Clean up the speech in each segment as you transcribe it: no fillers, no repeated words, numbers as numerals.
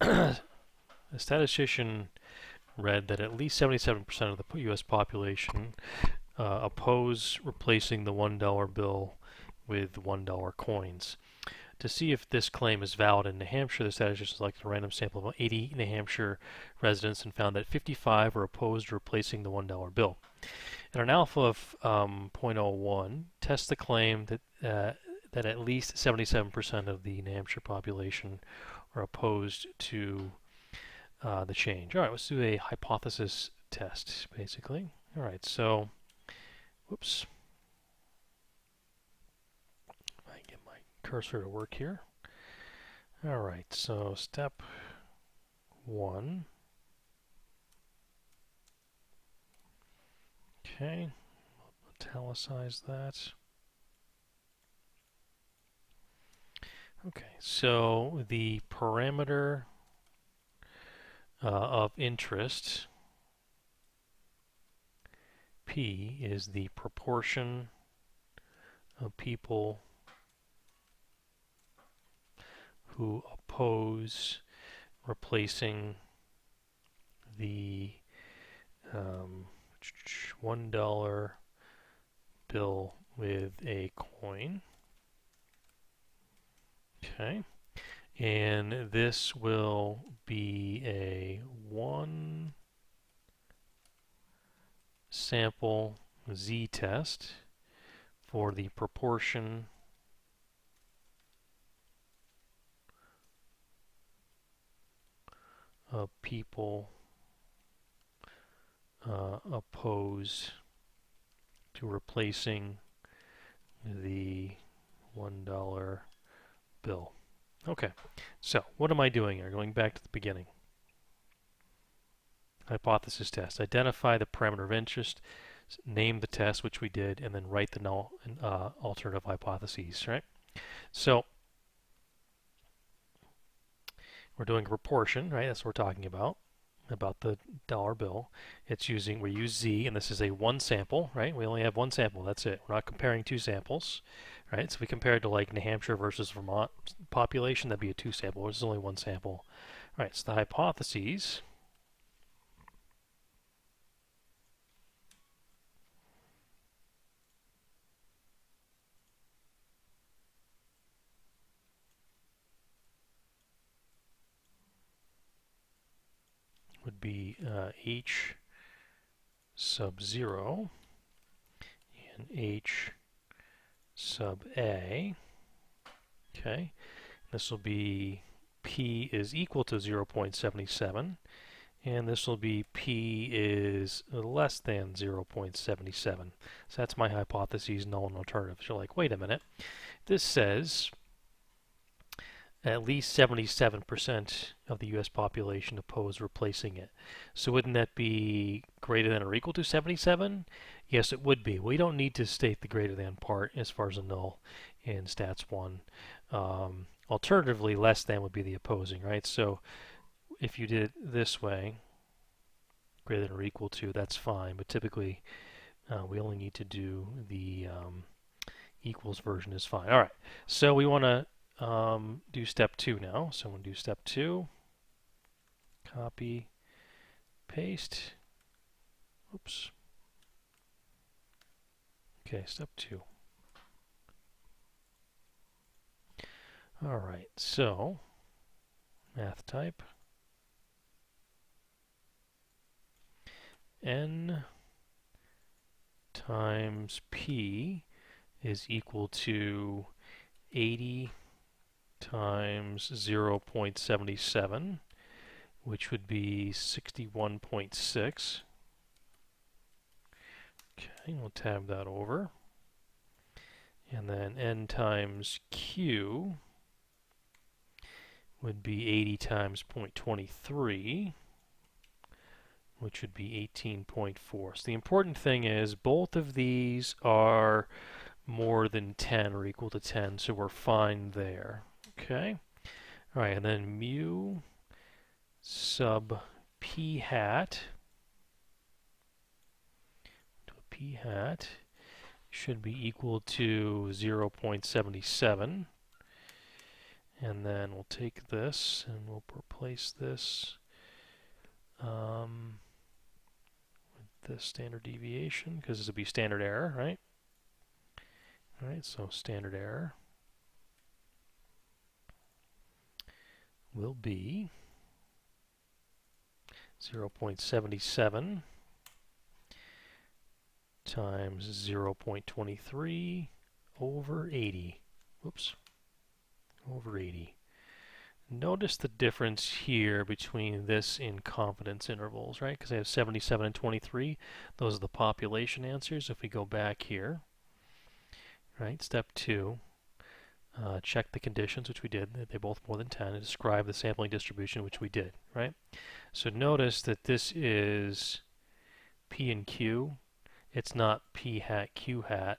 A statistician read that at least 77% of the U.S. population oppose replacing the $1 bill with $1 coins. To see if this claim is valid in New Hampshire, the statistician selected a random sample of 80 New Hampshire residents and found that 55 were opposed to replacing the $1 bill. In an alpha of 0.01, test the claim that at least 77% of the New Hampshire population are opposed to the change. All right, let's do a hypothesis test, basically. All right, so, whoops. I get my cursor to work here. All right, so step 1. Okay, italicize that. Okay, so the parameter of interest, P, is the proportion of people who oppose replacing the $1 bill with a coin. Okay, and this will be a 1 sample z-test for the proportion of people opposed to replacing the $1 bill. Okay, so what am I doing here? Going back to the beginning. Hypothesis test. Identify the parameter of interest, name the test, which we did, and then write the null alternative hypotheses, right? So we're doing a proportion, right? That's what we're talking about the dollar bill. We use Z, and this is a 1 sample, right? We only have 1 sample, that's it. We're not comparing 2 samples, right? So if we compare it to like New Hampshire versus Vermont population, that'd be a 2 sample. This is only 1 sample. All right, so the hypotheses would be H sub 0 and H sub A. Okay, this will be P is equal to 0.77, and this will be P is less than 0.77. So that's my hypotheses, null and alternative. So you're like, wait a minute, this says at least 77% of the U.S. population oppose replacing it. So wouldn't that be greater than or equal to 77? Yes, it would be. We don't need to state the greater than part as far as a null in stats 1. Alternatively, less than would be the opposing, right? So if you did it this way, greater than or equal to, that's fine. But typically, we only need to do the equals version is fine. All right, so we want to do step 2 now. So I'm going to do step 2. Copy, paste. Oops. Okay, step 2. All right, so math type n times p is equal to 80 times 0.77, which would be 61.6. Okay, we'll tab that over. And then n times q would be 80 times 0.23, which would be 18.4. So the important thing is both of these are more than 10 or equal to 10, so we're fine there. Okay. All right, and then mu sub p hat should be equal to 0.77, And then we'll take this and we'll replace this with this standard deviation, because this would be standard error, right? All right, so standard error will be 0.77 times 0.23 over 80. Whoops, over 80. Notice the difference here between this and confidence intervals, right? Because I have 77 and 23. Those are the population answers. If we go back here, right, step 2, check the conditions, which we did. They're both more than 10. And describe the sampling distribution, which we did, right? So notice that this is P and Q. It's not P hat, Q hat,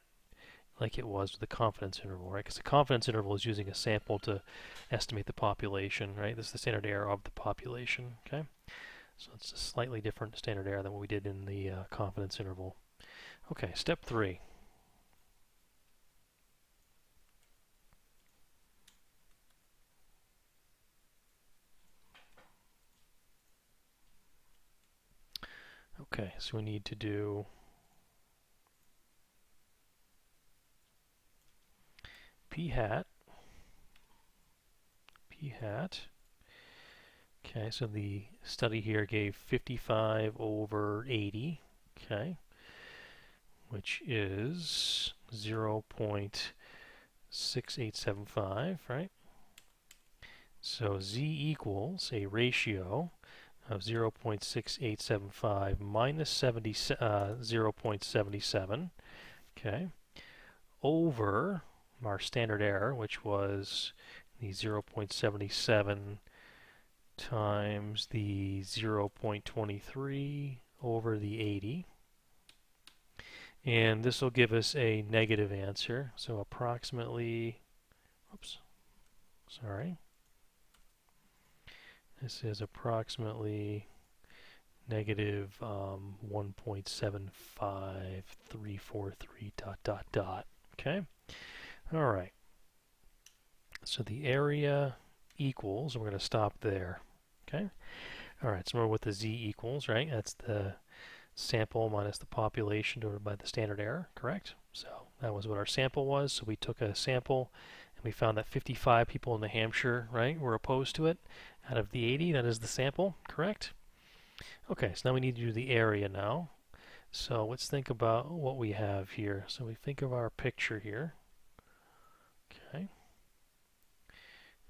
like it was with the confidence interval, right? Because the confidence interval is using a sample to estimate the population, right? This is the standard error of the population, okay? So it's a slightly different standard error than what we did in the confidence interval. Okay, step 3. Okay, so we need to do P hat. Okay, so the study here gave 55 over 80, okay, which is 0.6875, right? So Z equals a ratio of 0.6875 minus 0.77, okay, over our standard error, which was the 0.77 times the 0.23 over the 80. And this will give us a negative answer. So approximately, oops, sorry. This is approximately negative 1.75343 dot dot dot. Okay? All right. So the area equals, we're going to stop there. Okay? All right, so we're with the z equals, right? That's the sample minus the population divided by the standard error, correct? So that was what our sample was. So we took a sample and we found that 55 people in New Hampshire, right, were opposed to it. Out of the 80, that is the sample, correct? Okay, so now we need to do the area now. So let's think about what we have here. So we think of our picture here. Okay.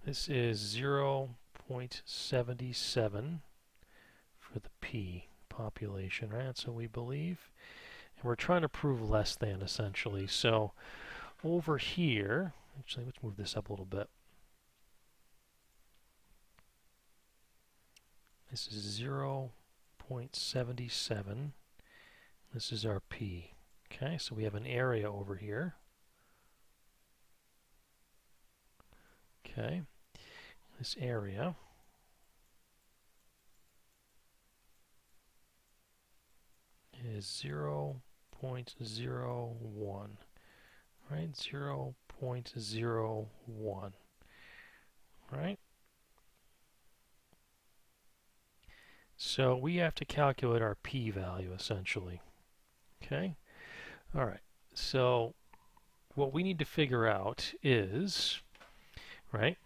This is 0.77 for the P population, right? That's what we believe. And we're trying to prove less than, essentially. So over here, actually, let's move this up a little bit. This is 0.77. This is our P. Okay, so we have an area over here. Okay, this area is 0.01, right? 0.01, right? So we have to calculate our p-value, essentially. Okay? All right. So what we need to figure out is, right,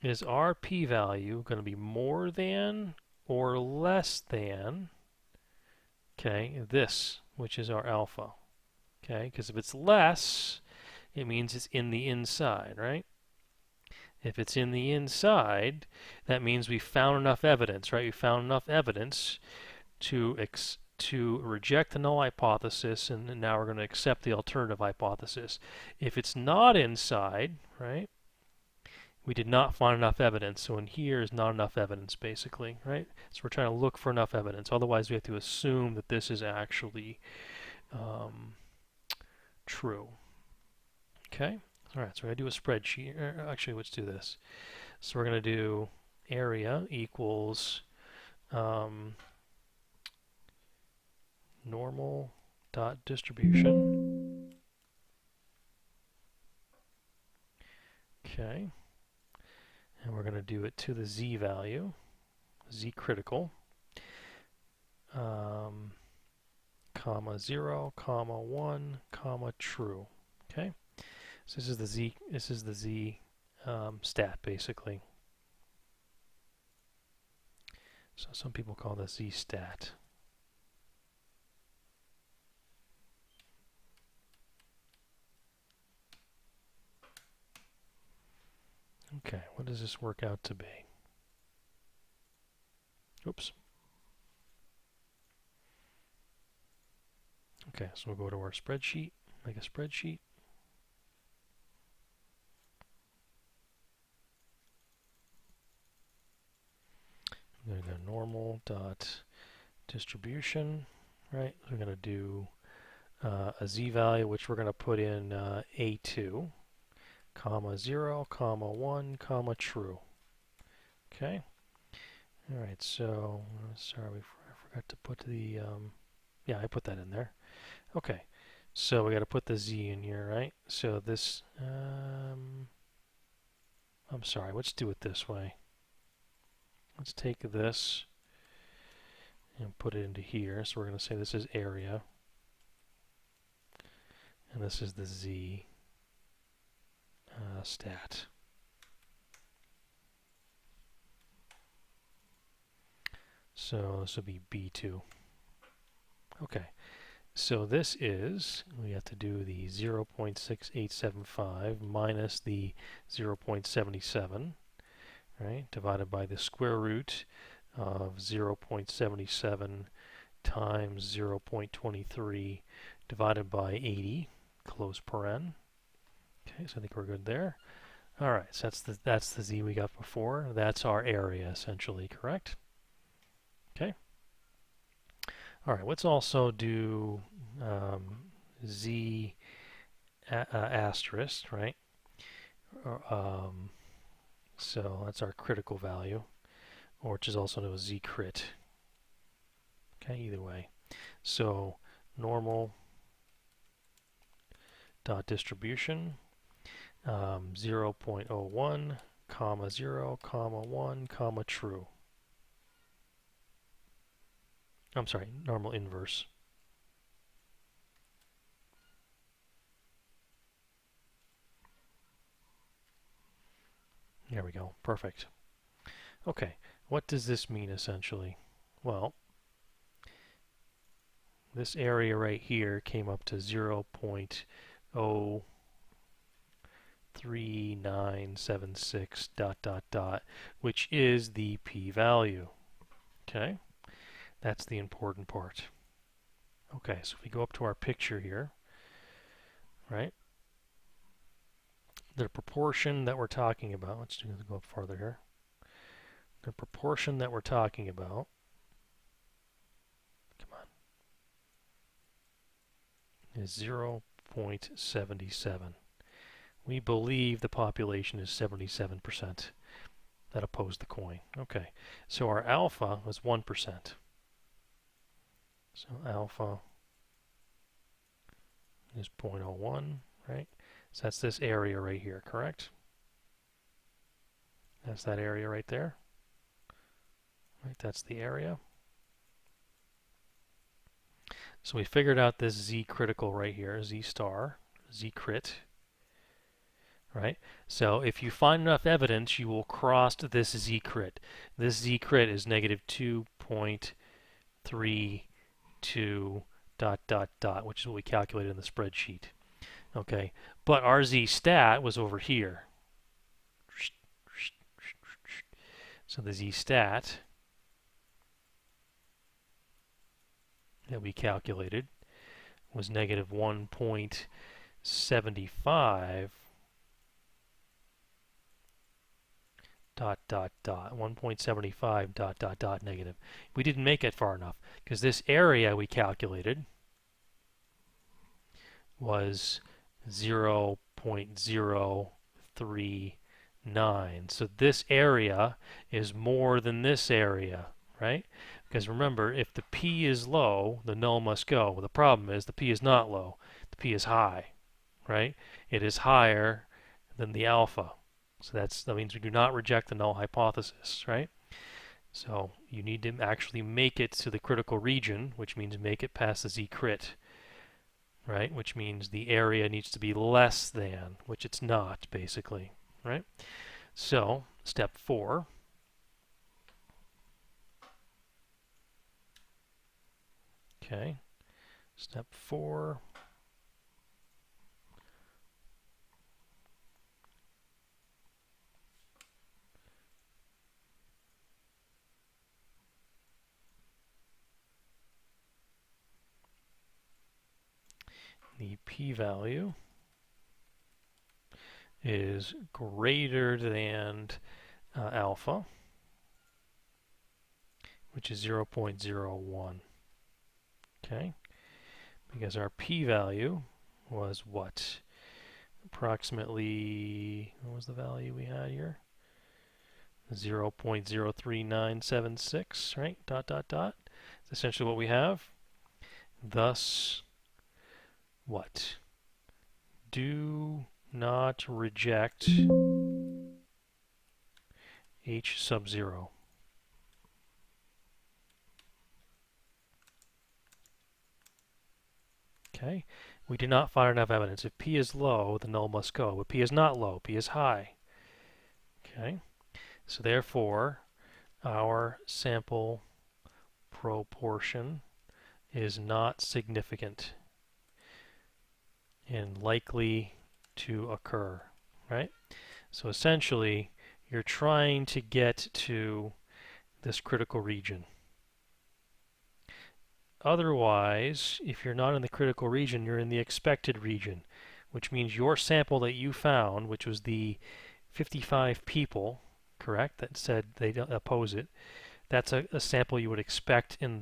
is our p-value going to be more than or less than, okay, this, which is our alpha. Okay? Because if it's less, it means it's in the inside, right? If it's in the inside, that means we found enough evidence, right? We found enough evidence to reject the null hypothesis, and now we're going to accept the alternative hypothesis. If it's not inside, right, we did not find enough evidence. So in here is not enough evidence, basically, right? So we're trying to look for enough evidence. Otherwise, we have to assume that this is actually true. Okay? All right, so we're going to do a spreadsheet. Actually, let's do this. So we're going to do area equals normal dot distribution. Okay. And we're going to do it to the z value, z critical, comma 0, comma 1, comma true. Okay, so this is the z stat basically. So some people call this z stat. Okay, what does this work out to be? Oops. Okay, so we'll go to our spreadsheet, make a spreadsheet. I'm going to go normal dot distribution, right? We're going to do a z value, which we're going to put in A2, comma 0, comma 1, comma true. Okay. All right, so, sorry, I forgot to put the, yeah, I put that in there. Okay, so we got to put the z in here, right? So this, I'm sorry, let's do it this way. Let's take this and put it into here. So we're going to say this is area, and this is the z stat. So this will be B2. Okay, so this is, we have to do the 0.6875 minus the 0.77, right, divided by the square root of 0.77 times 0.23 divided by 80, close paren. Okay, so I think we're good there. All right, so that's the z we got before. That's our area, essentially, correct? Okay. All right, let's also do z asterisk, right? So that's our critical value, or which is also known as z crit. Okay, either way. So normal dot distribution 0.01, comma 0, comma 1, comma true. I'm sorry, normal inverse. There we go, perfect. Okay, what does this mean essentially? Well, this area right here came up to 0.03976 dot dot dot, which is the p-value. Okay, that's the important part. Okay, so if we go up to our picture here, right, the proportion that we're talking about, let's go up farther here. The proportion that we're talking about, come on, is 0.77. We believe the population is 77% that oppose the coin. Okay, so our alpha was 1%. So alpha is 0.01, right? So that's this area right here, correct? That's that area right there. Right, that's the area. So we figured out this z critical right here, z star, z crit. Right? So if you find enough evidence, you will cross this z crit. This z crit is negative 2.32 dot dot dot, which is what we calculated in the spreadsheet. Okay, but our z stat was over here. So the z stat that we calculated was negative 1.75 dot dot dot 1.75 dot dot dot negative. We didn't make it far enough because this area we calculated was 0.039. So this area is more than this area, right? Because remember, if the p is low, the null must go. Well, the problem is the p is not low. The p is high, right? It is higher than the alpha. So that means we do not reject the null hypothesis, right? So you need to actually make it to the critical region, which means make it past the z-crit, right? Which means the area needs to be less than, which it's not, basically, right? So step 4. Okay, step 4. The p-value is greater than alpha, which is 0.01. Okay, because our p-value was what? Approximately, what was the value we had here? 0.03976, right? Dot, dot, dot. That's essentially what we have. Thus, what? Do not reject h sub 0. Okay, we did not find enough evidence. If p is low, the null must go. But p is not low, p is high. Okay, so therefore, our sample proportion is not significant and likely to occur, right? So essentially, you're trying to get to this critical region. Otherwise, if you're not in the critical region, you're in the expected region, which means your sample that you found, which was the 55 people, correct, that said they oppose it, that's a sample you would expect in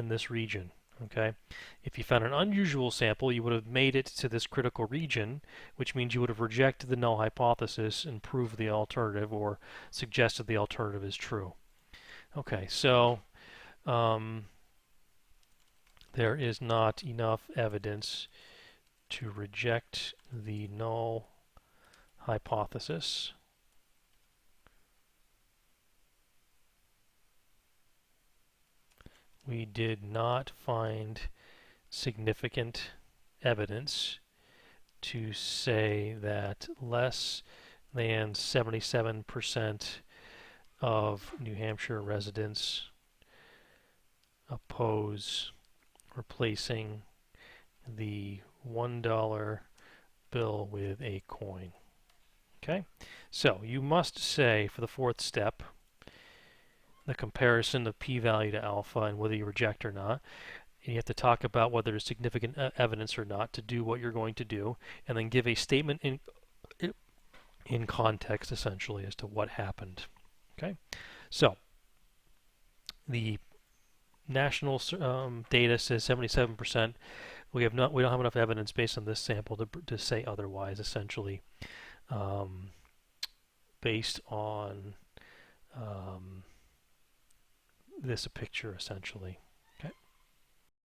this region. Okay, if you found an unusual sample, you would have made it to this critical region, which means you would have rejected the null hypothesis and proved the alternative or suggested the alternative is true. Okay, so there is not enough evidence to reject the null hypothesis. We did not find significant evidence to say that less than 77% of New Hampshire residents oppose replacing the $1 bill with a coin. Okay, so you must say for the fourth step the comparison of p-value to alpha and whether you reject or not. And you have to talk about whether there's significant evidence or not to do what you're going to do, and then give a statement in context, essentially, as to what happened. Okay, so the national data says 77%. We don't have enough evidence based on this sample to say otherwise. Essentially, based on this picture, essentially.